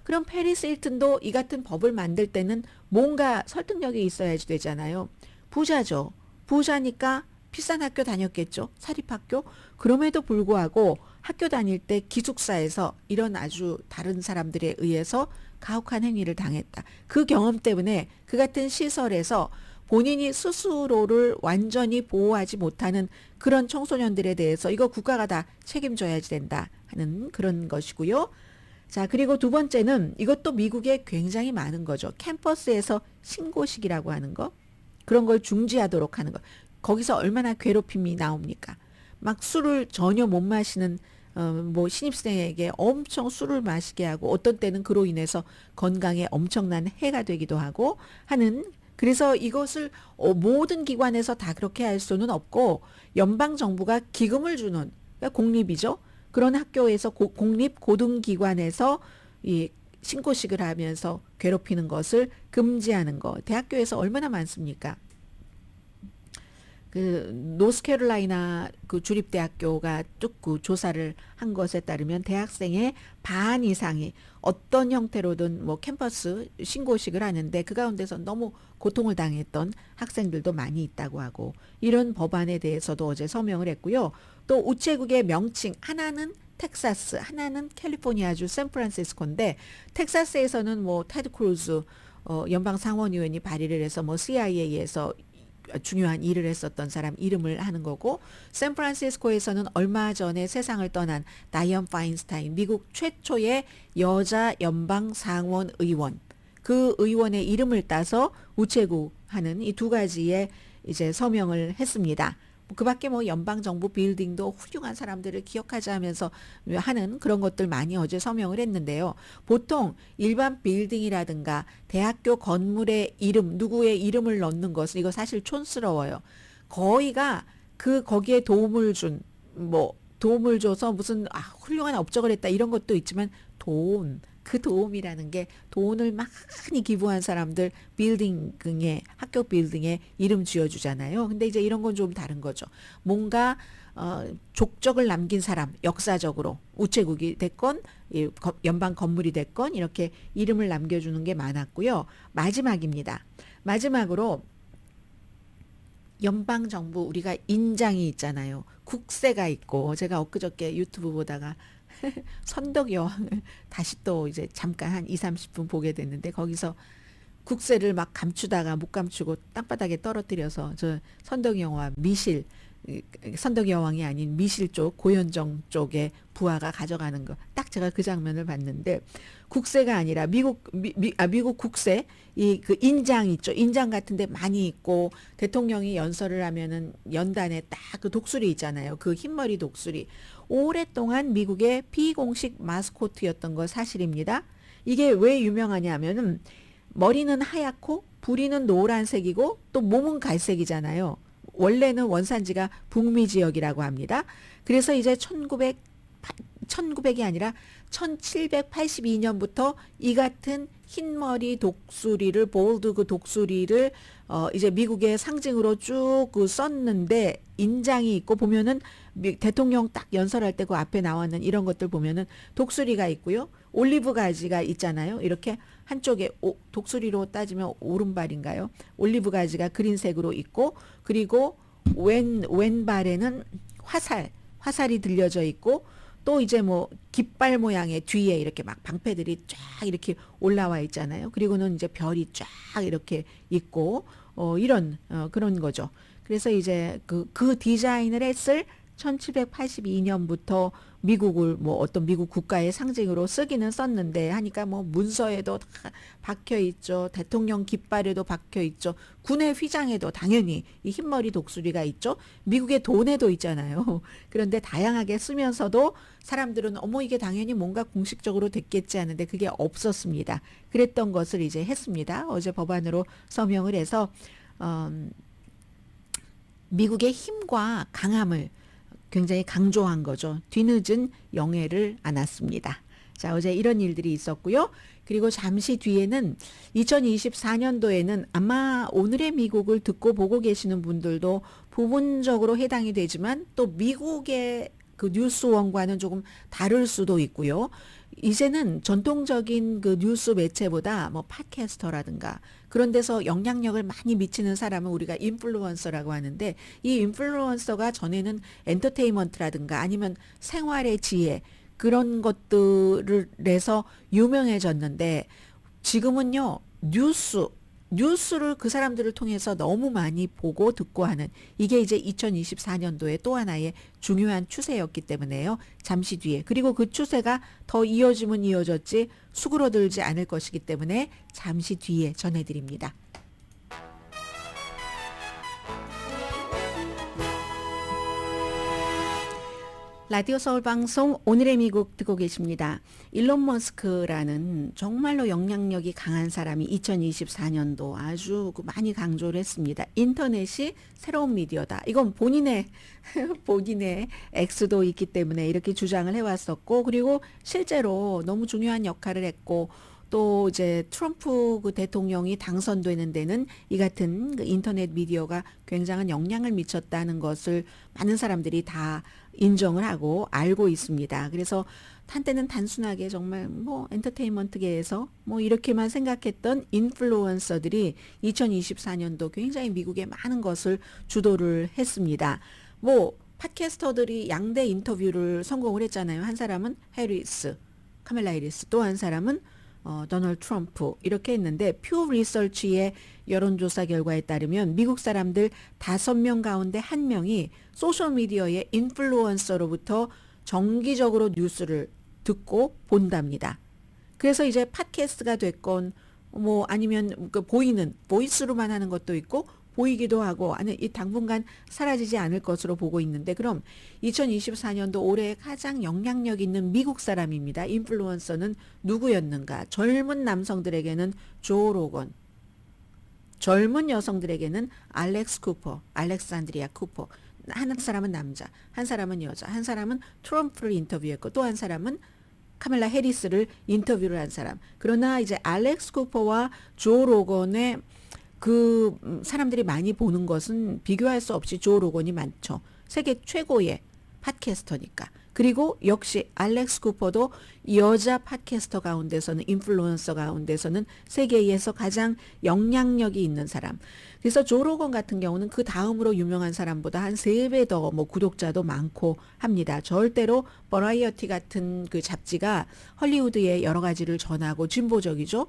Speaker 3: 그럼 페리스 힐튼도 이 같은 법을 만들 때는 뭔가 설득력이 있어야지 되잖아요. 부자죠. 부자니까 비싼 학교 다녔겠죠. 사립학교. 그럼에도 불구하고 학교 다닐 때 기숙사에서 이런 아주 다른 사람들에 의해서 가혹한 행위를 당했다. 그 경험 때문에 그 같은 시설에서 본인이 스스로를 완전히 보호하지 못하는 그런 청소년들에 대해서 이거 국가가 다 책임져야 된다 하는 그런 것이고요. 자, 그리고 두 번째는 이것도 미국에 굉장히 많은 거죠. 캠퍼스에서 신고식이라고 하는 거. 그런 걸 중지하도록 하는 거. 거기서 얼마나 괴롭힘이 나옵니까? 막 술을 전혀 못 마시는 뭐 신입생에게 엄청 술을 마시게 하고 어떤 때는 그로 인해서 건강에 엄청난 해가 되기도 하고 하는 그래서 이것을 모든 기관에서 다 그렇게 할 수는 없고 연방 정부가 기금을 주는 그러니까 공립이죠. 그런 학교에서 공립 고등기관에서 이 신고식을 하면서 괴롭히는 것을 금지하는 거. 대학교에서 얼마나 많습니까? 그 노스캐롤라이나 그 주립대학교가 쭉 그 조사를 한 것에 따르면 대학생의 반 이상이 어떤 형태로든 뭐 캠퍼스 신고식을 하는데 그 가운데서 너무 고통을 당했던 학생들도 많이 있다고 하고 이런 법안에 대해서도 어제 서명을 했고요. 또 우체국의 명칭 하나는 텍사스, 하나는 캘리포니아주 샌프란시스코인데 텍사스에서는 뭐 테드 크루즈 연방 상원의원이 발의를 해서 뭐 CIA에서 중요한 일을 했었던 사람 이름을 하는 거고 샌프란시스코에서는 얼마 전에 세상을 떠난 다이언 파인스타인 미국 최초의 여자 연방 상원 의원 그 의원의 이름을 따서 우체국 하는 이 두 가지의 이제 서명을 했습니다. 그 밖에 뭐 연방정부 빌딩도 훌륭한 사람들을 기억하자 하면서 하는 그런 것들 많이 어제 서명을 했는데요. 보통 일반 빌딩이라든가 대학교 건물의 이름, 누구의 이름을 넣는 것은 이거 사실 촌스러워요. 거의가 거기에 도움을 줘서 무슨 훌륭한 업적을 했다 이런 것도 있지만 그 도움이라는 게 돈을 많이 기부한 사람들 빌딩에 학교 빌딩에 이름 지어주잖아요. 근데 이제 이런 건 좀 다른 거죠. 뭔가 족적을 남긴 사람 역사적으로 우체국이 됐건 연방 건물이 됐건 이렇게 이름을 남겨주는 게 많았고요. 마지막입니다. 마지막으로 연방정부 우리가 인장이 있잖아요. 국세가 있고 제가 엊그저께 유튜브 보다가 선덕 여왕을 다시 또 이제 잠깐 한 20-30분 보게 됐는데 거기서 국세를 막 감추다가 못 감추고 땅바닥에 떨어뜨려서 저 선덕 여왕 미실 선덕 여왕이 아닌 미실 쪽 고현정 쪽의 부하가 가져가는 거 딱 제가 그 장면을 봤는데 국세가 아니라 미국 국세 그 인장 있죠. 인장 같은데 많이 있고 대통령이 연설을 하면은 연단에 딱 그 독수리 있잖아요. 그 흰머리 독수리 오랫동안 미국의 비공식 마스코트였던 거 사실입니다. 이게 왜 유명하냐면은 머리는 하얗고 부리는 노란색이고 또 몸은 갈색이잖아요. 원래는 원산지가 북미 지역이라고 합니다. 그래서 이제 1900이 아니라 1782년부터 이 같은 흰머리 독수리를 볼드 그 독수리를 이제 미국의 상징으로 쭉 그 썼는데 인장이 있고 보면은 대통령 딱 연설할 때 그 앞에 나왔는 이런 것들 보면은 독수리가 있고요. 올리브 가지가 있잖아요. 이렇게 한쪽에 독수리로 따지면 오른발인가요? 올리브 가지가 그린색으로 있고 그리고 왼발에는 화살이 들려져 있고 또 이제 뭐 깃발 모양의 뒤에 이렇게 막 방패들이 쫙 이렇게 올라와 있잖아요. 그리고는 이제 별이 쫙 이렇게 있고 이런 그런 거죠. 그래서 이제 그 디자인을 했을 1782년부터 미국을 뭐 어떤 미국 국가의 상징으로 쓰기는 썼는데 하니까 뭐 문서에도 다 박혀 있죠. 대통령 깃발에도 박혀 있죠. 군의 휘장에도 당연히 이 흰머리 독수리가 있죠. 미국의 돈에도 있잖아요. 그런데 다양하게 쓰면서도 사람들은 어머 이게 당연히 뭔가 공식적으로 됐겠지 하는데 그게 없었습니다. 그랬던 것을 이제 했습니다. 어제 법안으로 서명을 해서 미국의 힘과 강함을 굉장히 강조한 거죠. 뒤늦은 영예를 안았습니다. 자, 어제 이런 일들이 있었고요. 그리고 잠시 뒤에는 2024년도에는 아마 오늘의 미국을 듣고 보고 계시는 분들도 부분적으로 해당이 되지만 또 미국의 그 뉴스원과는 조금 다를 수도 있고요. 이제는 전통적인 그 뉴스 매체보다 뭐 팟캐스터라든가 그런 데서 영향력을 많이 미치는 사람은 우리가 인플루언서라고 하는데, 이 인플루언서가 전에는 엔터테인먼트라든가 아니면 생활의 지혜 그런 것들을 내서 유명해졌는데, 지금은요 뉴스를 그 사람들을 통해서 너무 많이 보고 듣고 하는, 이게 이제 2024년도에 또 하나의 중요한 추세였기 때문에요. 잠시 뒤에, 그리고 그 추세가 더 이어지면 이어졌지 수그러들지 않을 것이기 때문에 잠시 뒤에 전해드립니다. 라디오 서울 방송 오늘의 미국 듣고 계십니다. 일론 머스크라는 정말로 영향력이 강한 사람이 2024년도 아주 많이 강조를 했습니다. 인터넷이 새로운 미디어다. 이건 본인의 X도 있기 때문에 이렇게 주장을 해왔었고, 그리고 실제로 너무 중요한 역할을 했고, 또 이제 트럼프 그 대통령이 당선되는 데는 이 같은 그 인터넷 미디어가 굉장한 영향을 미쳤다는 것을 많은 사람들이 다 인정을 하고 알고 있습니다. 그래서 한때는 단순하게 정말 뭐 엔터테인먼트계에서 뭐 이렇게만 생각했던 인플루언서들이 2024년도 굉장히 미국의 많은 것을 주도를 했습니다. 뭐 팟캐스터들이 양대 인터뷰를 성공을 했잖아요. 한 사람은 카멜라 해리스, 또 한 사람은 도널드 트럼프, 이렇게 했는데 퓨 리서치의 여론조사 결과에 따르면 미국 사람들 5명 가운데 1명이 소셜미디어의 인플루언서로부터 정기적으로 뉴스를 듣고 본답니다. 그래서 이제 팟캐스트가 됐건 뭐 아니면 그 보이스로만 하는 것도 있고 보이기도 하고, 아니 이 당분간 사라지지 않을 것으로 보고 있는데, 그럼 2024년도 올해 가장 영향력 있는 미국 사람입니다. 인플루언서는 누구였는가? 젊은 남성들에게는 조 로건, 젊은 여성들에게는 알렉산드리아 쿠퍼. 한 사람은 남자, 한 사람은 여자, 한 사람은 트럼프를 인터뷰했고 또 한 사람은 카멜라 해리스를 인터뷰를 한 사람. 그러나 이제 알렉스 쿠퍼와 조 로건의 그 사람들이 많이 보는 것은 비교할 수 없이 조 로건이 많죠. 세계 최고의 팟캐스터니까. 그리고 역시 알렉스 쿠퍼도 여자 팟캐스터 가운데서는, 인플루언서 가운데서는 세계에서 가장 영향력이 있는 사람. 그래서 조 로건 같은 경우는 그 다음으로 유명한 사람보다 한 3배 더 뭐 구독자도 많고 합니다. 절대로 버라이어티 같은 그 잡지가 헐리우드의 여러 가지를 전하고 진보적이죠.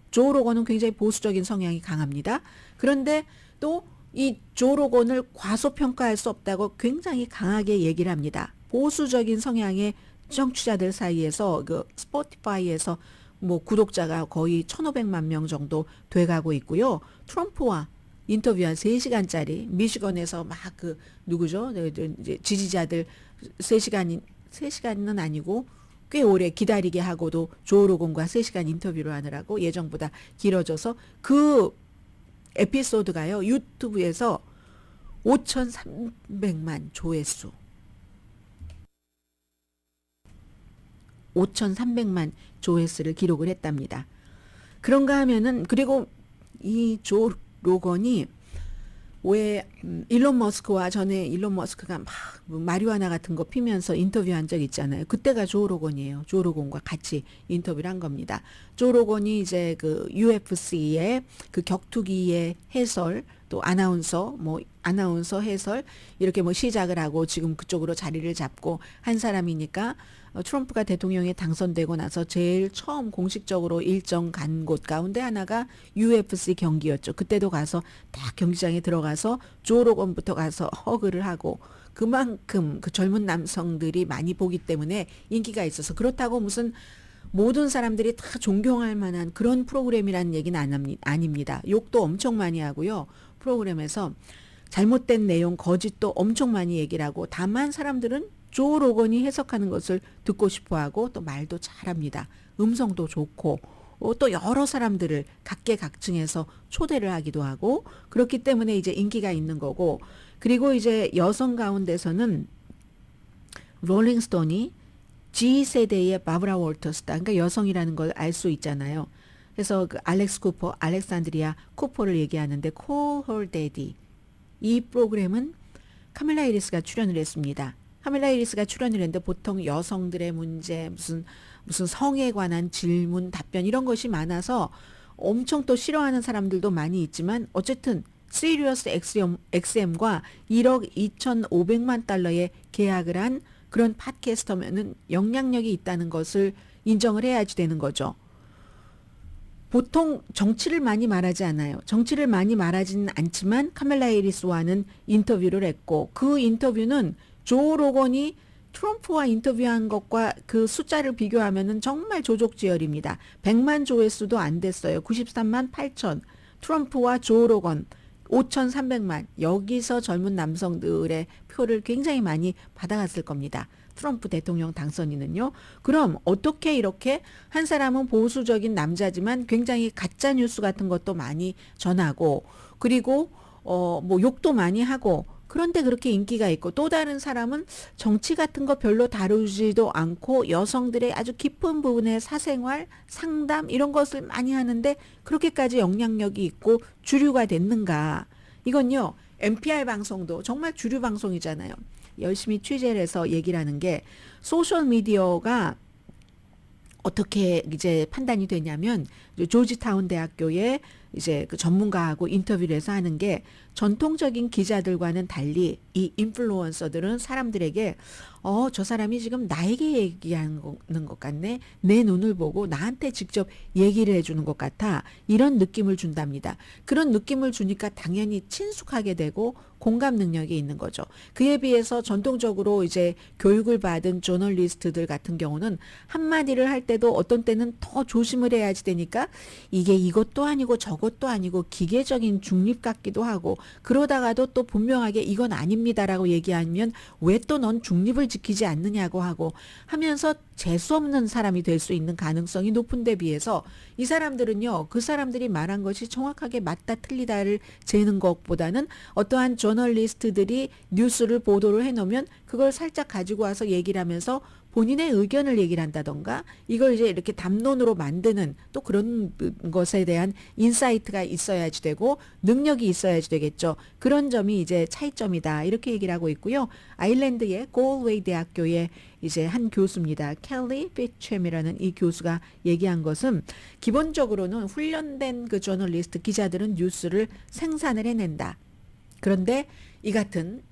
Speaker 3: 조 로건은 굉장히 보수적인 성향이 강합니다. 그런데 또 이 조 로건을 과소평가할 수 없다고 굉장히 강하게 얘기를 합니다. 보수적인 성향의 청취자들 사이에서 그 스포티파이에서 뭐 구독자가 거의 1,500만 명 정도 돼가고 있고요. 트럼프와 인터뷰한 3시간짜리 미시건에서 막 그 누구죠? 이제 지지자들 3시간은 아니고 꽤 오래 기다리게 하고도 조 로건과 3시간 인터뷰를 하느라고 예정보다 길어져서 그 에피소드가요, 유튜브에서 5,300만 조회수. 5,300만 조회수를 기록을 했답니다. 그런가 하면은, 그리고 이 조 로건이 왜 일론 머스크와 전에 일론 머스크가 막 마리화나 같은 거 피면서 인터뷰한 적 있잖아요. 그때가 조 로건이에요. 조 로건과 같이 인터뷰를 한 겁니다. 조 로건이 이제 그 UFC의 그 격투기의 해설, 또 아나운서 해설 이렇게 뭐 시작을 하고 지금 그쪽으로 자리를 잡고 한 사람이니까, 트럼프가 대통령에 당선되고 나서 제일 처음 공식적으로 일정 간 곳 가운데 하나가 UFC 경기였죠. 그때도 가서 딱 경기장에 들어가서 조 로건부터 가서 허그를 하고, 그만큼 그 젊은 남성들이 많이 보기 때문에 인기가 있어서, 그렇다고 무슨 모든 사람들이 다 존경할 만한 그런 프로그램이라는 얘기는 아닙니다. 욕도 엄청 많이 하고요. 프로그램에서 잘못된 내용, 거짓도 엄청 많이 얘기를 하고, 다만 사람들은 조 로건이 해석하는 것을 듣고 싶어하고 또 말도 잘합니다. 음성도 좋고 또 여러 사람들을 각계각층에서 초대를 하기도 하고, 그렇기 때문에 이제 인기가 있는 거고, 그리고 이제 여성 가운데서는 롤링스톤이 G세대의 바브라 월터스다. 그러니까 여성이라는 걸 알 수 있잖아요. 그래서 그 알렉스 쿠퍼, 알렉산드리아 쿠퍼를 얘기하는데 Call Her Daddy. 이 프로그램은 카밀라 해리스가 출연을 했습니다. 카밀라 해리스가 출연을 했는데 보통 여성들의 문제, 무슨 성에 관한 질문, 답변 이런 것이 많아서 엄청 또 싫어하는 사람들도 많이 있지만 어쨌든 시리어스 XM과 1억 2,500만 달러의 계약을 한 그런 팟캐스터면은 영향력이 있다는 것을 인정을 해야지 되는 거죠. 보통 정치를 많이 말하지 않아요. 정치를 많이 말하지는 않지만 카밀라 해리스와는 인터뷰를 했고 그 인터뷰는 조 로건이 트럼프와 인터뷰한 것과 그 숫자를 비교하면은 정말 조족지혈입니다. 100만 조회수도 안 됐어요. 93만 8천. 트럼프와 조 로건 5,300만. 여기서 젊은 남성들의 표를 굉장히 많이 받아갔을 겁니다. 트럼프 대통령 당선인은요. 그럼 어떻게 이렇게 한 사람은 보수적인 남자지만 굉장히 가짜 뉴스 같은 것도 많이 전하고 그리고 뭐 욕도 많이 하고 그런데 그렇게 인기가 있고 또 다른 사람은 정치 같은 거 별로 다루지도 않고 여성들의 아주 깊은 부분의 사생활, 상담 이런 것을 많이 하는데 그렇게까지 영향력이 있고 주류가 됐는가. 이건요. NPR 방송도 정말 주류 방송이잖아요. 열심히 취재를 해서 얘기를 하는 게 소셜미디어가 어떻게 이제 판단이 되냐면 조지타운 대학교에 이제 그 전문가하고 인터뷰를 해서 하는 게 전통적인 기자들과는 달리 이 인플루언서들은 사람들에게 저 사람이 지금 나에게 얘기하는 것 같네. 내 눈을 보고 나한테 직접 얘기를 해주는 것 같아. 이런 느낌을 준답니다. 그런 느낌을 주니까 당연히 친숙하게 되고 공감 능력이 있는 거죠. 그에 비해서 전통적으로 이제 교육을 받은 저널리스트들 같은 경우는 한마디를 할 때도 어떤 때는 더 조심을 해야지 되니까 이게 이것도 아니고 저것도 아니고 기계적인 중립 같기도 하고 그러다가도 또 분명하게 이건 아닙니다라고 얘기하면 왜 또 넌 중립을 지키지 않느냐고 하고 하면서 재수 없는 사람이 될 수 있는 가능성이 높은 데 비해서 이 사람들은요. 그 사람들이 말한 것이 정확하게 맞다 틀리다를 재는 것보다는 어떠한 저널리스트들이 뉴스를 보도를 해놓으면 그걸 살짝 가지고 와서 얘기를 하면서 본인의 의견을 얘기를 한다던가 이걸 이제 이렇게 담론으로 만드는 또 그런 것에 대한 인사이트가 있어야지 되고 능력이 있어야지 되겠죠. 그런 점이 이제 차이점이다. 이렇게 얘기를 하고 있고요. 아일랜드의 골웨이 대학교의 이제 한 교수입니다. 켈리 피챔이라는 이 교수가 얘기한 것은 기본적으로는 훈련된 그 저널리스트 기자들은 뉴스를 생산을 해낸다. 그런데 이 같은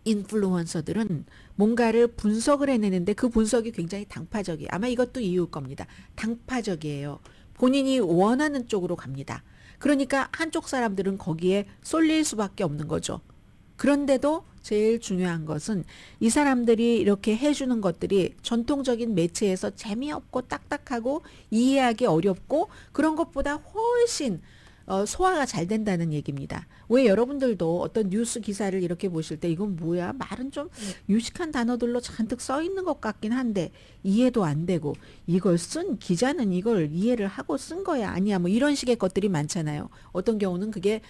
Speaker 3: 인플루언서들은 뭔가를 분석을 해내는데 그 분석이 굉장히 당파적이에요. 아마 이것도 이유일 겁니다. 당파적이에요. 본인이 원하는 쪽으로 갑니다. 그러니까 한쪽 사람들은 거기에 쏠릴 수밖에 없는 거죠. 그런데도 제일 중요한 것은 이 사람들이 이렇게 해주는 것들이 전통적인 매체에서 재미없고 딱딱하고 이해하기 어렵고 그런 것보다 훨씬 소화가 잘 된다는 얘기입니다. 왜 여러분들도 어떤 뉴스 기사를 이렇게 보실 때 이건 뭐야? 말은 좀 유식한 단어들로 잔뜩 써 있는 것 같긴 한데 이해도 안 되고 이걸 쓴 기자는 이걸 이해를 하고 쓴 거야? 아니야? 뭐 이런 식의 것들이 많잖아요. 어떤 경우는 그게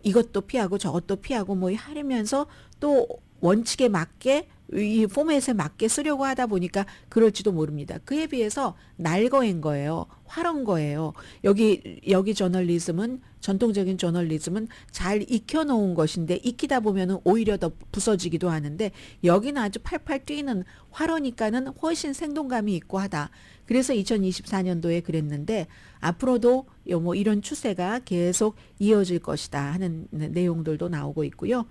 Speaker 3: 이것도 피하고 저것도 피하고 뭐 하려면서 또 원칙에 맞게 이 포맷에 맞게 쓰려고 하다 보니까 그럴지도 모릅니다. 그에 비해서 날거인 거예요. 화른 거예요. 여기 저널리즘은 전통적인 저널리즘은 잘 익혀놓은 것인데 익히다 보면은 오히려 더 부서지기도 하는데 여기는 아주 팔팔 뛰는 화로니까는 훨씬 생동감이 있고 하다. 그래서 2024년도에 그랬는데 앞으로도 뭐 이런 추세가 계속 이어질 것이다 하는 내용들도 나오고 있고요.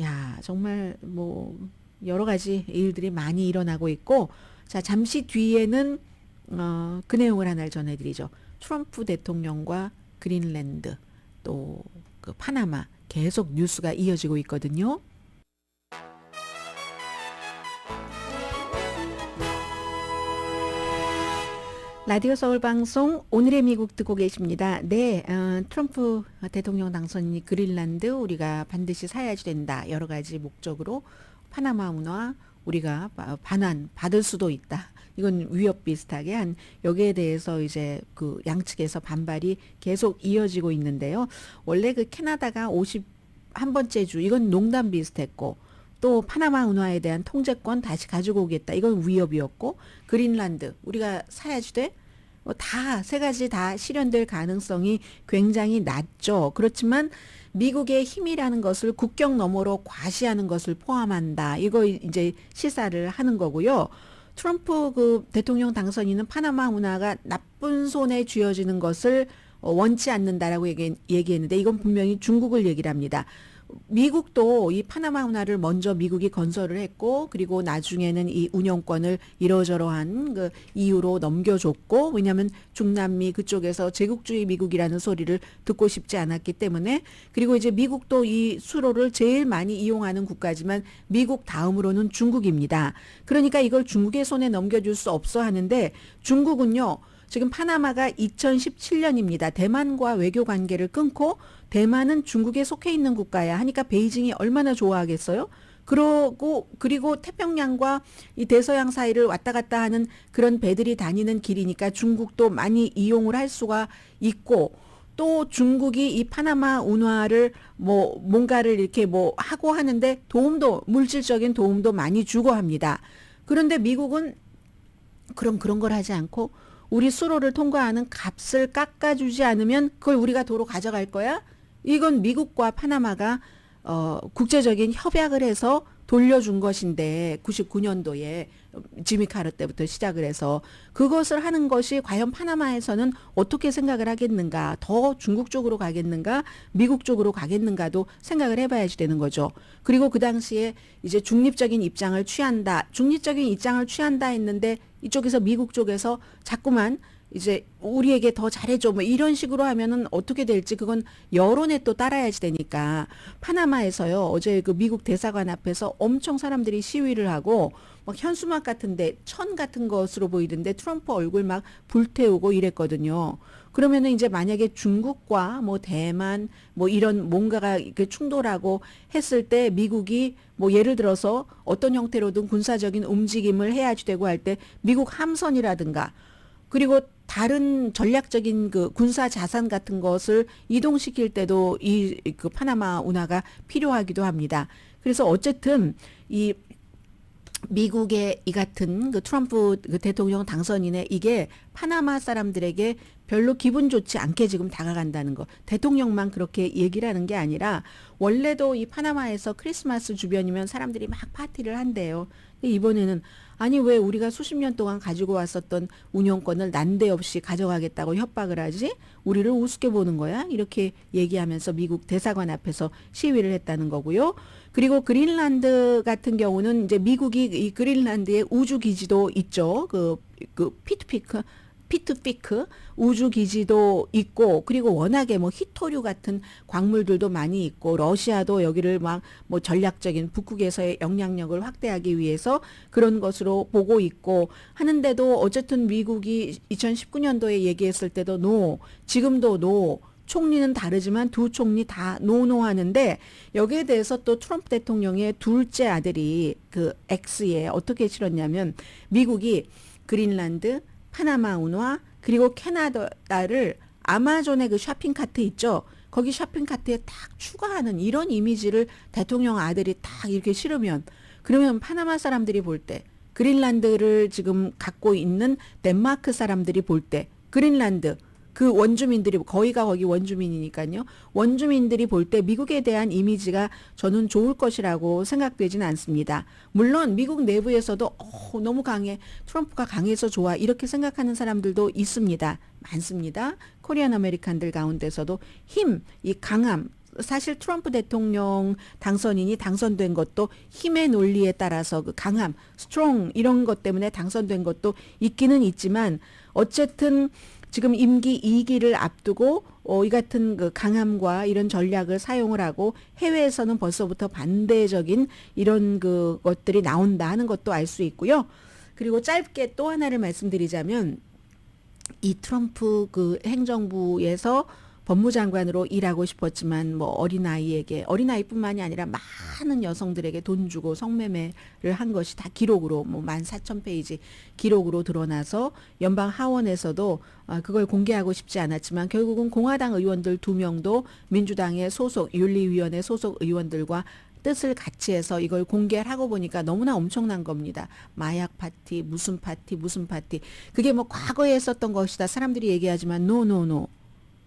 Speaker 3: 야, 정말 뭐 여러 가지 일들이 많이 일어나고 있고 자, 잠시 뒤에는 그 내용을 하나 전해드리죠. 트럼프 대통령과 그린랜드 또 그 파나마 계속 뉴스가 이어지고 있거든요. 라디오 서울 방송 오늘의 미국 듣고 계십니다. 네, 트럼프 대통령 당선인이 그린란드 우리가 반드시 사야지 된다. 여러 가지 목적으로 파나마 문화 우리가 반환 받을 수도 있다. 이건 위협 비슷하게 한 여기에 대해서 이제 그 양측에서 반발이 계속 이어지고 있는데요. 원래 그 캐나다가 51번째 주 이건 농담 비슷했고 또 파나마 운하에 대한 통제권 다시 가지고 오겠다. 이건 위협이었고 그린란드 우리가 사야지 돼? 다 세 가지 다 실현될 가능성이 굉장히 낮죠. 그렇지만 미국의 힘이라는 것을 국경 너머로 과시하는 것을 포함한다. 이거 이제 시사를 하는 거고요. 트럼프 그 대통령 당선인은 파나마 운하가 나쁜 손에 쥐어지는 것을 원치 않는다라고 얘기했는데 이건 분명히 중국을 얘기를 합니다. 미국도 이 파나마 운하를 먼저 미국이 건설을 했고 그리고 나중에는 이 운영권을 이러저러한 그 이유로 넘겨줬고 왜냐하면 중남미 그쪽에서 제국주의 미국이라는 소리를 듣고 싶지 않았기 때문에 그리고 이제 미국도 이 수로를 제일 많이 이용하는 국가지만 미국 다음으로는 중국입니다. 그러니까 이걸 중국의 손에 넘겨줄 수 없어 하는데 중국은요. 지금 파나마가 2017년입니다. 대만과 외교 관계를 끊고 대만은 중국에 속해 있는 국가야 하니까 베이징이 얼마나 좋아하겠어요? 그리고 태평양과 이 대서양 사이를 왔다 갔다 하는 그런 배들이 다니는 길이니까 중국도 많이 이용을 할 수가 있고 또 중국이 이 파나마 운하를 뭐 뭔가를 이렇게 뭐 하고 하는데 물질적인 도움도 많이 주고 합니다. 그런데 미국은 그런 걸 하지 않고 우리 수로를 통과하는 값을 깎아주지 않으면 그걸 우리가 도로 가져갈 거야? 이건 미국과 파나마가 국제적인 협약을 해서 돌려준 것인데 99년도에 지미 카터 때부터 시작을 해서 그것을 하는 것이 과연 파나마에서는 어떻게 생각을 하겠는가 더 중국 쪽으로 가겠는가 미국 쪽으로 가겠는가도 생각을 해봐야지 되는 거죠. 그리고 그 당시에 이제 중립적인 입장을 취한다 했는데 이쪽에서 미국 쪽에서 자꾸만 이제 우리에게 더 잘해줘 뭐 이런 식으로 하면은 어떻게 될지 그건 여론에 또 따라야지 되니까 파나마에서요 어제 그 미국 대사관 앞에서 엄청 사람들이 시위를 하고 막 현수막 같은데 천 같은 것으로 보이던데 트럼프 얼굴 막 불태우고 이랬거든요. 그러면은 이제 만약에 중국과 뭐 대만 뭐 이런 뭔가가 이렇게 충돌하고 했을 때 미국이 뭐 예를 들어서 어떤 형태로든 군사적인 움직임을 해야지 되고 할 때 미국 함선이라든가 그리고 다른 전략적인 그 군사 자산 같은 것을 이동시킬 때도 이 그 파나마 운하가 필요하기도 합니다. 그래서 어쨌든 이 미국의 이 같은 그 트럼프 그 대통령 당선인의 이게 파나마 사람들에게 별로 기분 좋지 않게 지금 다가간다는 거. 대통령만 그렇게 얘기를 하는 게 아니라 원래도 이 파나마에서 크리스마스 주변이면 사람들이 막 파티를 한대요. 이번에는 아니 왜 우리가 수십 년 동안 가지고 왔었던 운영권을 난데없이 가져가겠다고 협박을 하지? 우리를 우습게 보는 거야? 이렇게 얘기하면서 미국 대사관 앞에서 시위를 했다는 거고요. 그리고 그린란드 같은 경우는 이제 미국이 이 그린란드에 우주 기지도 있죠. 그 피트피크 우주 기지도 있고 그리고 워낙에 뭐 히토류 같은 광물들도 많이 있고 러시아도 여기를 막 뭐 전략적인 북극에서의 영향력을 확대하기 위해서 그런 것으로 보고 있고 하는데도 어쨌든 미국이 2019년도에 얘기했을 때도 지금도 총리는 다르지만 두 총리 다 노노하는데 여기에 대해서 또 트럼프 대통령의 둘째 아들이 그 X에 어떻게 실었냐면 미국이 그린란드 파나마 운하 그리고 캐나다를 아마존의 그 쇼핑카트 있죠. 거기 쇼핑카트에 딱 추가하는 이런 이미지를 대통령 아들이 딱 이렇게 실으면 그러면 파나마 사람들이 볼 때 그린란드를 지금 갖고 있는 덴마크 사람들이 볼 때 그린란드 그 원주민들이 거기가 거기 원주민이니까요. 원주민들이 볼 때 미국에 대한 이미지가 저는 좋을 것이라고 생각되지는 않습니다. 물론 미국 내부에서도 너무 강해. 트럼프가 강해서 좋아. 이렇게 생각하는 사람들도 있습니다. 많습니다. 코리안 아메리칸들 가운데서도 이 강함. 사실 트럼프 대통령 당선인이 당선된 것도 힘의 논리에 따라서 그 강함, 스트롱 이런 것 때문에 당선된 것도 있기는 있지만 어쨌든 지금 임기 2기를 앞두고 이 같은 그 강함과 이런 전략을 사용을 하고 해외에서는 벌써부터 반대적인 이런 그 것들이 나온다 하는 것도 알 수 있고요. 그리고 짧게 또 하나를 말씀드리자면 이 트럼프 그 행정부에서 법무장관으로 일하고 싶었지만 뭐 어린아이뿐만이 아니라 많은 여성들에게 돈 주고 성매매를 한 것이 다 기록으로 뭐 14,000페이지 기록으로 드러나서 연방 하원에서도 그걸 공개하고 싶지 않았지만 결국은 공화당 의원들 2명도 민주당의 소속 윤리위원회 소속 의원들과 뜻을 같이 해서 이걸 공개를 하고 보니까 너무나 엄청난 겁니다. 마약 파티, 무슨 파티, 무슨 파티. 그게 뭐 과거에 했었던 것이다. 사람들이 얘기하지만 노.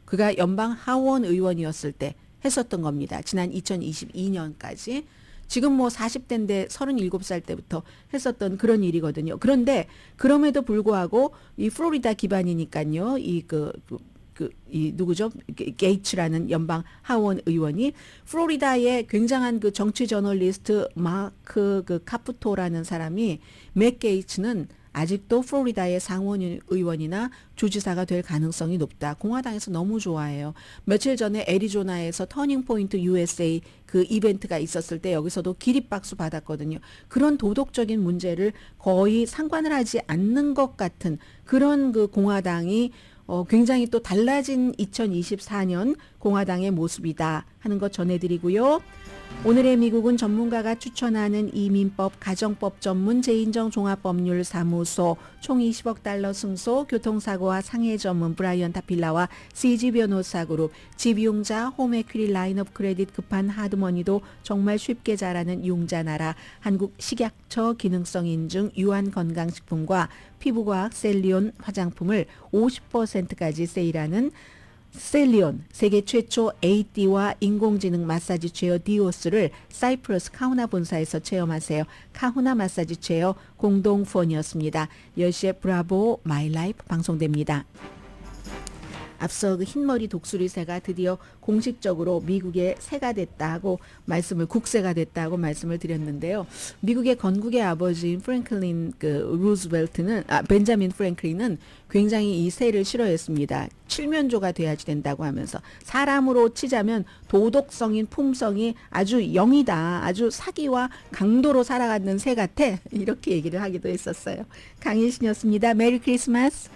Speaker 3: 그가 연방 하원 의원이었을 때 했었던 겁니다. 지난 2022년까지. 지금 뭐 40대인데 37살 때부터 했었던 그런 일이거든요. 그런데 그럼에도 불구하고 이 플로리다 기반이니까요. 이 누구죠? 게이츠라는 연방 하원 의원이 플로리다의 굉장한 그 정치 저널리스트 마크 그 카푸토라는 사람이 맥 게이츠는 아직도 플로리다의 상원 의원이나 주지사가 될 가능성이 높다. 공화당에서 너무 좋아해요. 며칠 전에 애리조나에서 터닝 포인트 USA 그 이벤트가 있었을 때 여기서도 기립박수 받았거든요. 그런 도덕적인 문제를 거의 상관을 하지 않는 것 같은 그런 그 공화당이 굉장히 또 달라진 2024년 공화당의 모습이다 하는 것 전해드리고요. 오늘의 미국은 전문가가 추천하는 이민법, 가정법 전문 재인정 종합법률사무소 총 20억 달러 승소, 교통사고와 상해 전문 브라이언 타필라와 CG 변호사 그룹, 집용자 홈에퀴리 라인업 크레딧 급한 하드머니도 정말 쉽게 자라는 용자나라, 한국 식약처 기능성 인증 유한 건강식품과 피부과학 셀리온 화장품을 50%까지 세일하는 셀리온, 세계 최초 AD와 인공지능 마사지 체어 디오스를 사이프러스 카후나 본사에서 체험하세요. 카후나 마사지 체어 공동 후원이었습니다. 10시에 브라보 마이 라이프 방송됩니다. 앞서 그 흰머리 독수리새가 드디어 공식적으로 미국의 새가 됐다고 국새가 됐다고 말씀을 드렸는데요. 미국의 건국의 아버지인 벤자민 프랭클린은 굉장히 이 새를 싫어했습니다. 칠면조가 돼야지 된다고 하면서 사람으로 치자면 도덕성인 품성이 아주 0이다. 아주 사기와 강도로 살아가는 새 같아. 이렇게 얘기를 하기도 했었어요. 강혜신이었습니다. 메리 크리스마스.